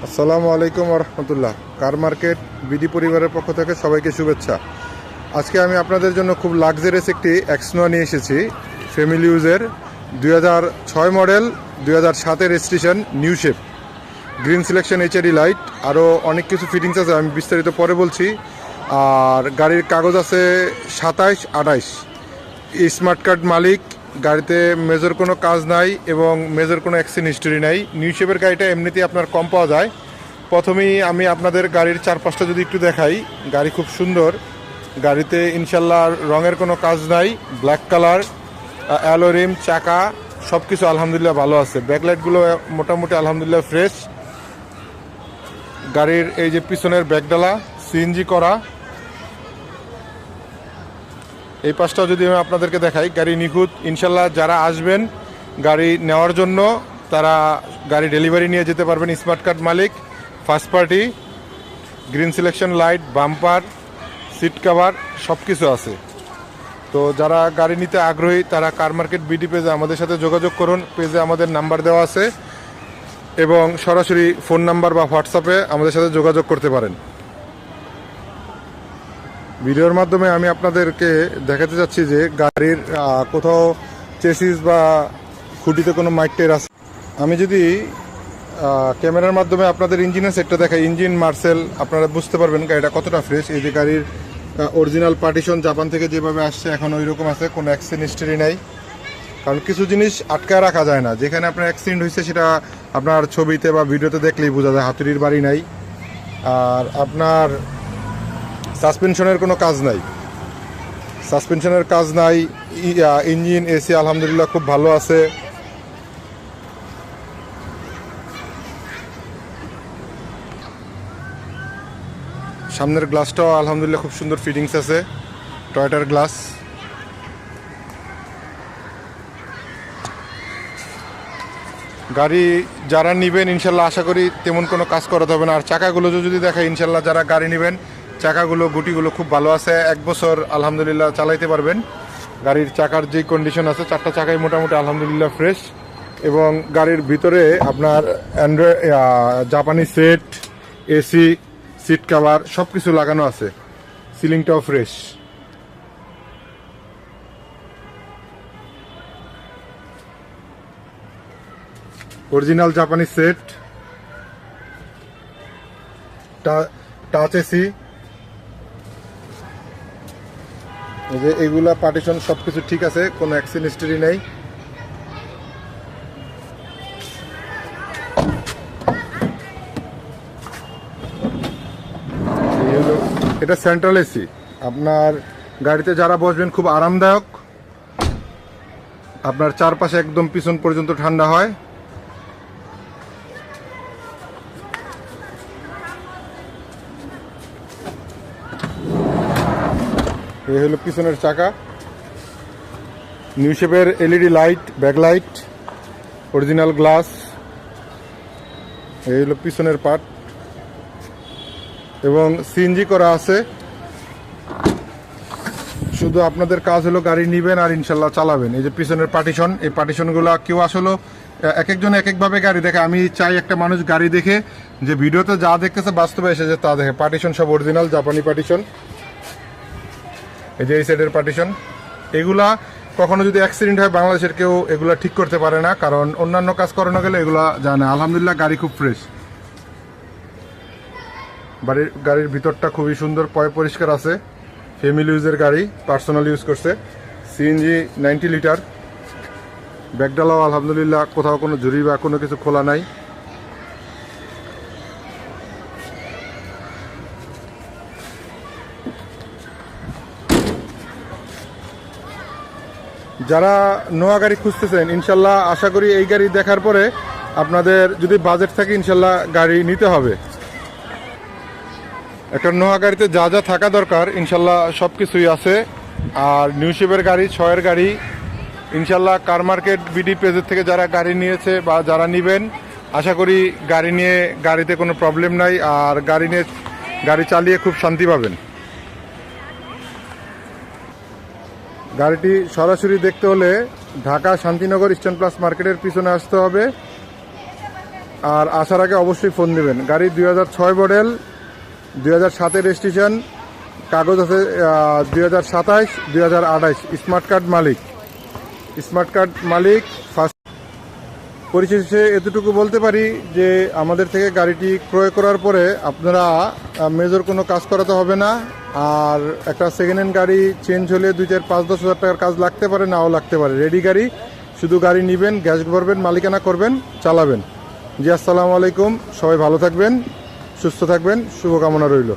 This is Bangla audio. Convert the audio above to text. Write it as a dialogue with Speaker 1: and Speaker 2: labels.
Speaker 1: আসসালামু আলাইকুম রহমতুল্লাহ। কার মার্কেট বিডি পরিবারের পক্ষ থেকে সবাইকে শুভেচ্ছা। আজকে আমি আপনাদের জন্য খুব লাক্সারিয়াস একটি এক্সনোয়া নিয়ে এসেছি, ফ্যামিলি ইউজের 2006 মডেল, 2007-এর registration, new shape, green selection, HRD light, আরও অনেক কিছু ফিটিংস আছে, আমি বিস্তারিত পরে বলছি। আর গাড়ির কাগজ আছে 27-28, স্মার্ট কার্ড মালিক, গাড়িতে মেজর কোনো কাজ নাই এবং মেজর কোনো অ্যাক্সিডেন্ট হিস্টোরি নাই। নিউ শেপের গাড়িটা এমনিতেই আপনার কম পাওয়া যায়। প্রথমেই আমি আপনাদের গাড়ির চারপাশটা যদি একটু দেখাই, গাড়ি খুব সুন্দর। গাড়িতে ইনশাল্লাহ রঙের কোনো কাজ নাই, ব্ল্যাক কালার, অ্যালো রিম, চাকা সব কিছু আলহামদুলিল্লাহ ভালো আছে। ব্যাকলাইটগুলো মোটামুটি আলহামদুলিল্লাহ ফ্রেশ। গাড়ির এই যে পিছনের ব্যাকডালা সিএনজি করা। এই পাশটাও যদি আমি আপনাদেরকে দেখাই, গাড়ি নিখুঁত। ইনশাল্লাহ যারা আসবেন গাড়ি নেওয়ার জন্য তারা গাড়ি ডেলিভারি নিয়ে যেতে পারবেন। স্মার্ট কার্ড মালিক, first party, green selection light, bumper, seat cover সব কিছু আছে। তো যারা গাড়ি নিতে আগ্রহী তারা কার মার্কেট বিডি পেজে আমাদের সাথে যোগাযোগ করুন। পেজে আমাদের নাম্বার দেওয়া আছে এবং সরাসরি ফোন নাম্বার বা হোয়াটসঅ্যাপে আমাদের সাথে যোগাযোগ করতে পারেন। ভিডিওর মাধ্যমে আমি আপনাদেরকে দেখাতে চাচ্ছি যে গাড়ির কোথাও চেসিস বা খুঁটিতে কোনো মাইটের আছে। আমি যদি ক্যামেরার মাধ্যমে আপনাদের ইঞ্জিনের সেটটা দেখাই, ইঞ্জিন মার্সেল, আপনারা বুঝতে পারবেন গাড়িটা কতটা ফ্রেশ। এই যে গাড়ির অরিজিনাল পার্টিশন জাপান থেকে যেভাবে আসছে এখন ওই রকম আছে, কোনো অ্যাক্সিডেন্ট হিস্টরি নাই। কারণ কিছু জিনিস আটকায় রাখা যায় না, যেখানে আপনার অ্যাক্সিডেন্ট হয়েছে সেটা আপনার ছবিতে বা ভিডিওতে দেখলেই বোঝা যায়, হাতুড়ির বাড়ি নাই। আর আপনার সাসপেনশনের কোনো কাজ নাই, সাসপেনশনের কাজ নাই। ইঞ্জিন, এসি আলহামদুলিল্লাহ খুব ভালো আছে। সামনের গ্লাসটাও আলহামদুলিল্লাহ খুব সুন্দর ফিটিংস আছে, টয়োটার গ্লাস। গাড়ি যারা নেবেন ইনশাল্লাহ আশা করি তেমন কোনো কাজ করাতে হবে না। আর চাকাগুলো যদি দেখে ইনশাল্লাহ যারা গাড়ি নেবেন চাকাগুলো, গুটিগুলো খুব ভালো আছে, 1 বছর আলহামদুলিল্লাহ চালাইতে পারবেন। গাড়ির চাকার যে কন্ডিশন আছে, 4টা চাকাই মোটামুটি আলহামদুলিল্লাহ ফ্রেশ। এবং গাড়ির ভিতরে আপনার জাপানি সেট, এসি, সিট কভার সব কিছু লাগানো আছে, সিলিংটাও ফ্রেশ। অরিজিনাল জাপানি সেট, টাচ এসি, এই যে এগুলা পার্টিশন সব কিছু ঠিক আছে, কোনো অ্যাক্সিডেন্ট হিস্টরি নেই। এটা সেন্ট্রাল এসি, আপনার গাড়িতে যারা বসবেন খুব আরামদায়ক। আপনার চারপাশে একদম পিছন পর্যন্ত ঠান্ডা হয়। এই হলো পিছনের চাকা, নিউ শেপের LED light, backlight, original glass. এই হলো পিছনের পার্ট এবং সিএনজি করা আছে। শুধু আপনাদের কাজ হলো গাড়ি নেবেন আর ইনশাল্লাহ চালাবেন। এই যে পিছনের পার্টিশন, এই পার্টিশনগুলো কেউ আসলে এক একজন এক একভাবে গাড়ি দেখে। আমি চাই একটা মানুষ গাড়ি দেখে যে ভিডিওতে যা দেখতেছে বাস্তবে এসে যে তা দেখে। পার্টিশন সব অরিজিনাল জাপানি পার্টিশন। এই যে এই সাইডের পার্টিশন, এগুলা কখনো যদি অ্যাক্সিডেন্ট হয় বাংলাদেশের কেউ এগুলা ঠিক করতে পারে না, কারণ অন্যান্য কাজ করানো গেলে এগুলা জানে। আলহামদুলিল্লাহ গাড়ি খুব ফ্রেশ। গাড়ির ভিতরটা খুবই সুন্দর, পরিষ্কার আছে। ফ্যামিলি ইউজের গাড়ি, পার্সোনাল ইউজ করছে। CNG 90 litre. ব্যাকডালাও আলহামদুলিল্লাহ কোথাও কোনো ঝুড়ি বা কোনো কিছু খোলা নাই। যারা নোয়া গাড়ি খুঁজতেছেন ইনশাল্লাহ আশা করি এই গাড়ি দেখার পরে আপনাদের যদি বাজেট থাকে ইনশাল্লাহ গাড়ি নিতে হবে। একটা নোয়া গাড়িতে যা যা থাকা দরকার ইনশাল্লাহ সব কিছুই আছে। আর নিউ শেপের গাড়ি, 6-এর গাড়ি ইনশাল্লাহ কার মার্কেট বিডি পেজের থেকে যারা গাড়ি নিয়েছে বা যারা নেবেন আশা করি গাড়ি নিয়ে গাড়িতে কোনো প্রবলেম নাই। আর গাড়ি চালিয়ে খুব শান্তি পাবেন। গাড়িটি সরাসরি দেখতে হলে ঢাকা শান্তিনগর ইস্টার্ন প্লাস মার্কেটের পিছনে আসতে হবে। আর আসার আগে অবশ্যই ফোন দেবেন। গাড়ি 2006 মডেল, 2007-এর রেজিস্ট্রেশন, কাগজ আছে 2027, 2028। স্মার্ট কার্ড মালিক ফার্স্ট। পরিশেষে এতটুকু বলতে পারি যে আমাদের থেকে গাড়িটি ক্রয় করার পরে আপনারা মেজর কোনো কাজ করাতে হবে না। আর একটা সেকেন্ড হ্যান্ড গাড়ি চেঞ্জ হলে 2-4-5-10 হাজার টাকার কাজ লাগতে পারে, নাও লাগতে পারে। রেডি গাড়ি, শুধু গাড়ি নেবেন, গ্যাস ভরবেন, মালিকানা করবেন, চালাবেন। জি আসসালামু আলাইকুম, সবাই ভালো থাকবেন, সুস্থ থাকবেন, শুভকামনা রইল।